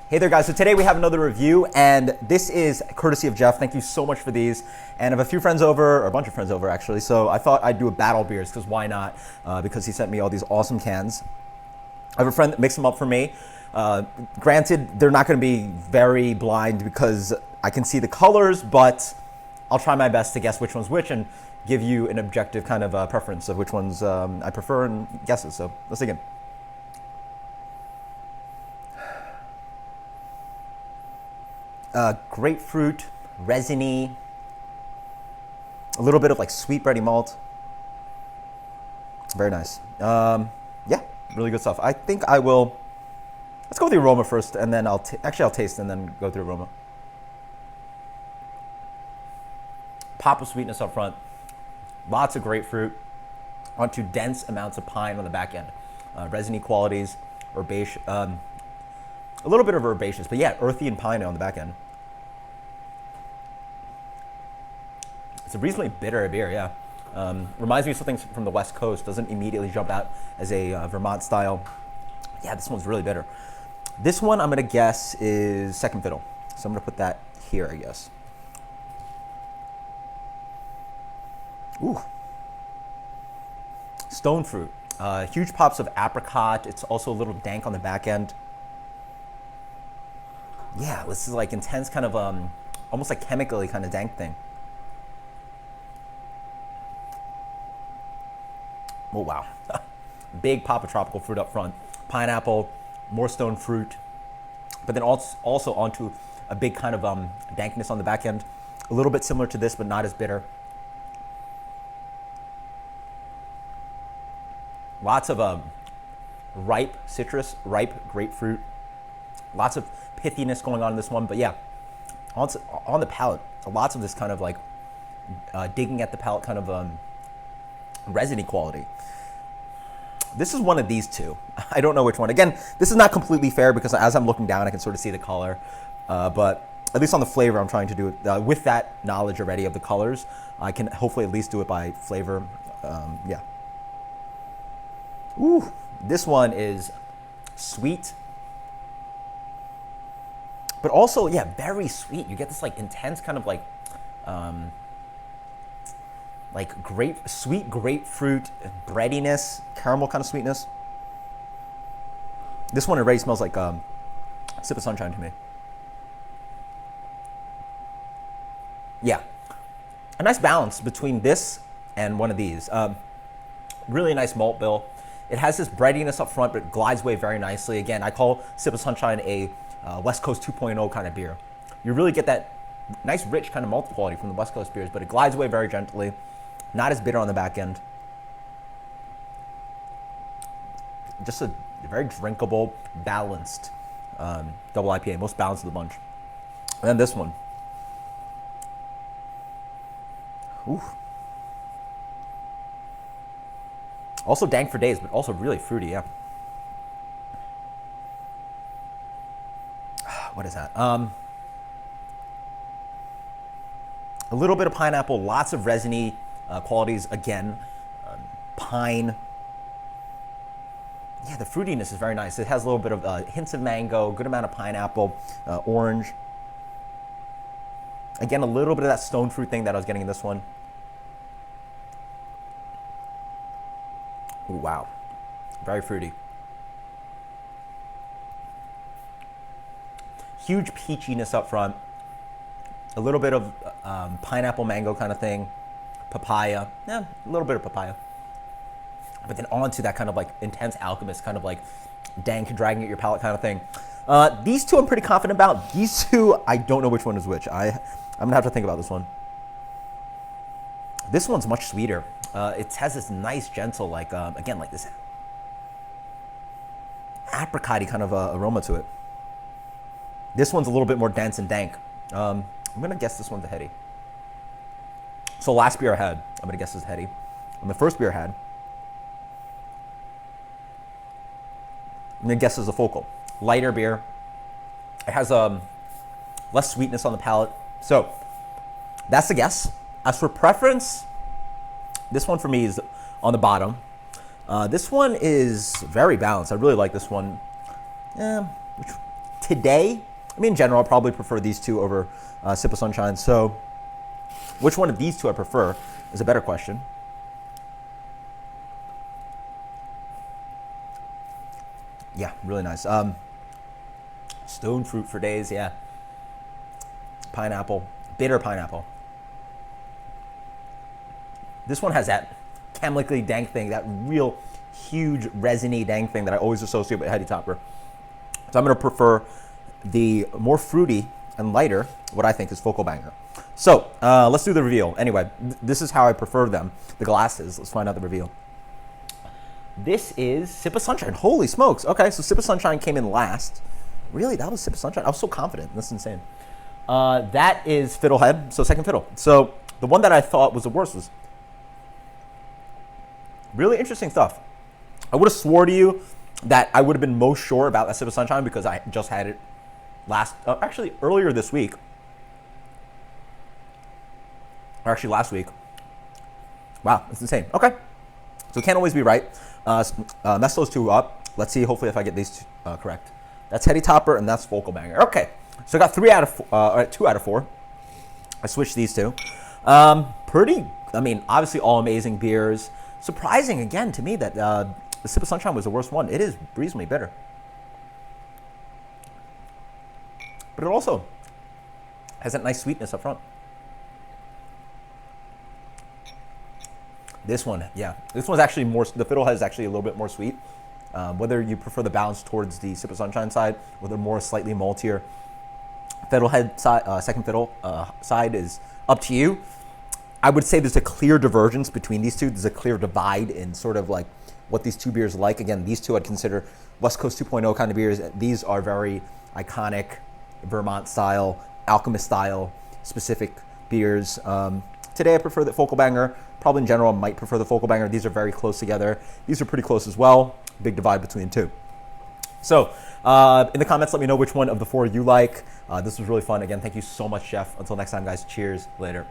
Hey there guys, so today we have another review and this is courtesy of Geoff. Thank you so much for these. And I have a few friends over, or a bunch of friends over actually, so I thought I'd do a battle beers because why not? Because he sent me all these awesome cans. I have a friend that mixed them up for me. Granted, they're not going to be very blind because I can see the colors, but I'll try my best to guess which one's which and give you an objective kind of preference of which ones I prefer and guesses. So let's dig in. Grapefruit, resiny, a little bit of like sweet bready malt. Very nice. Yeah, really good stuff. I think I will, let's go with the aroma first and then I'll taste and then go through aroma. Pop of sweetness up front, lots of grapefruit, onto dense amounts of pine on the back end. Resiny qualities, herbaceous, a little bit of herbaceous, but yeah, earthy and piney on the back end. It's a reasonably bitter beer, yeah. Reminds me of something from the West Coast. Doesn't immediately jump out as a Vermont style. Yeah, this one's really bitter. This one I'm gonna guess is Second Fiddle. So I'm gonna put that here, I guess. Ooh. Stone fruit. Huge pops of apricot. It's also a little dank on the back end. Yeah, this is like intense kind of, almost like chemically kind of dank thing. Oh, wow. Big pop of tropical fruit up front. Pineapple, more stone fruit, but then also onto a big kind of dankness on the back end. A little bit similar to this, but not as bitter. Lots of ripe citrus, ripe grapefruit. Lots of pithiness going on in this one, but yeah, on the palate, lots of this kind of like digging at the palate kind of resiny quality. This is one of these two. I don't know which one. Again, this is not completely fair because as I'm looking down, I can sort of see the color, but at least on the flavor, I'm trying to do it with that knowledge already of the colors. I can hopefully at least do it by flavor. Yeah. Ooh, this one is sweet, but also, yeah, very sweet. You get this like intense kind of like sweet grapefruit breadiness, caramel kind of sweetness. This one already smells like Sip of Sunshine to me. Yeah, a nice balance between this and one of these. Really nice malt bill. It has this breadiness up front, but it glides away very nicely. Again, I call Sip of Sunshine a West Coast 2.0 kind of beer. You really get that nice, rich kind of malt quality from the West Coast beers, but it glides away very gently. Not as bitter on the back end. Just a very drinkable, balanced double IPA, most balanced of the bunch. And then this one. Ooh. Also dank for days, but also really fruity, yeah. What is that? A little bit of pineapple, lots of resiny qualities again. Pine. Yeah, the fruitiness is very nice. It has a little bit of hints of mango, good amount of pineapple, orange. Again, a little bit of that stone fruit thing that I was getting in this one. Ooh, wow, very fruity. Huge peachiness up front. A little bit of pineapple mango kind of thing. Papaya, yeah, a little bit of papaya. But then onto that kind of like intense alchemist, kind of like dank, dragging at your palate kind of thing. These two I'm pretty confident about. These two, I don't know which one is which. I'm gonna have to think about this one. This one's much sweeter. It has this nice, gentle, like, again, like this apricot-y kind of aroma to it. This one's a little bit more dense and dank. I'm gonna guess this one's a Heady. So last beer I had, I'm gonna guess this is Heady. And the first beer I had, I'm gonna guess this is a Focal. Lighter beer. It has less sweetness on the palate. So that's the guess. As for preference, this one for me is on the bottom. This one is very balanced. I really like this one. today, I mean, in general, I probably prefer these two over Sip of Sunshine. So which one of these two I prefer is a better question. Yeah, really nice. Stone fruit for days, yeah. Pineapple, bitter pineapple. This one has that chemically dank thing, that real huge resiny dank thing that I always associate with Heady Topper. So I'm going to prefer the more fruity and lighter, what I think is Focal Banger. So let's do the reveal. Anyway, this is how I prefer them, the glasses. Let's find out the reveal. This is Sip of Sunshine. Holy smokes. Okay, so Sip of Sunshine came in last. Really? That was Sip of Sunshine? I was so confident. That's insane. That is Fiddlehead, so Second Fiddle. So the one that I thought was the worst was really interesting stuff. I would have swore to you that I would have been most sure about that Sip of Sunshine because I just had it actually earlier this week. Or actually last week. Wow, that's insane. Okay, so can't always be right. Mess those two up. Let's see, hopefully, if I get these two, correct. That's Heady Topper and that's Focal Banger. Okay, so I got 2 out of 4. I switched these two. Pretty, I mean, obviously all amazing beers. Surprising again to me that the Sip of Sunshine was the worst one. It is reasonably bitter. But it also has that nice sweetness up front. This one, yeah. This one's actually more, the Fiddlehead is actually a little bit more sweet. Whether you prefer the balance towards the Sip of Sunshine side or the more slightly maltier Fiddlehead side, Second Fiddle side is up to you. I would say there's a clear divergence between these two. There's a clear divide in sort of like what these two beers like. Again, these two I'd consider West Coast 2.0 kind of beers. These are very iconic Vermont style, Alchemist style specific beers. Today I prefer the Focal Banger. Probably in general I might prefer the Focal Banger. These are very close together. These are pretty close as well. Big divide between the two. So in the comments, let me know which one of the 4 you like. This was really fun. Again, thank you so much, Geoff. Until next time, guys. Cheers. Later.